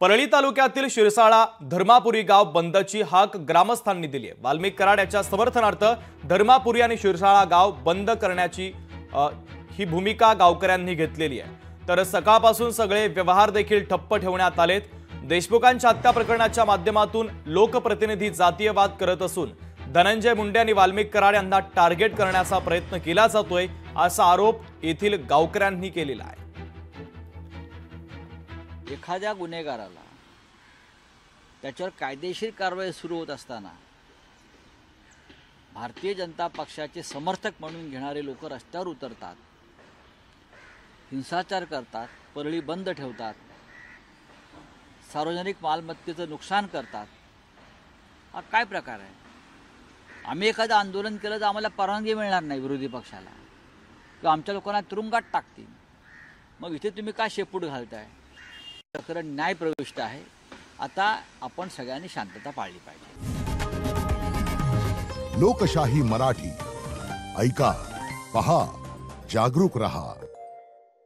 परळी तालुक्यातील शिरसाळा धर्मापुरी गाव बंदची हाक ग्रामस्थांनी दिली आहे। वाल्मिक कराड यांच्या समर्थनार्थ धर्मापुरी आणि शिरसाळा गाव बंद करण्याची ही भूमिका गावकऱ्यांनी घेतलेली आहे। तर सकाळपासून सगळे व्यवहार देखील ठप्प ठेवण्यात आलेत। देशमुखांच्या हत्या प्रकरणाच्या माध्यमातून लोकप्रतिनिधी जातीयवाद करत असून धनंजय मुंडे आणि वाल्मिक कराड यांना टार्गेट करण्याचा प्रयत्न केला जातोय असा आरोप येथील गावकऱ्यांनी केलेला आहे। एखाद्या गुन्हेगाराला त्याच्यावर कायदेशीर कारवाई सुरू होत असताना भारतीय जनता पक्षाचे समर्थक म्हणून घेणारे लोक रस्त्यावर उतरतात, हिंसाचार करतात, परळी बंद ठेवतात, सार्वजनिक मालमत्तेचं नुकसान करतात। हा काय प्रकार आहे? आम्ही एखादं आंदोलन केलं तर आम्हाला परवानगी मिळणार नाही विरोधी पक्षाला, किंवा आमच्या लोकांना तुरुंगात टाकतील। मग इथे तुम्ही काय शेपूट घालताय? प्रकरण न्याय प्रविष्ट आहे। आता आपण सगळ्यांनी शांतता पाळली पाहिजे। लोकशाही मराठी ऐका, पहा, जागरूक रहा।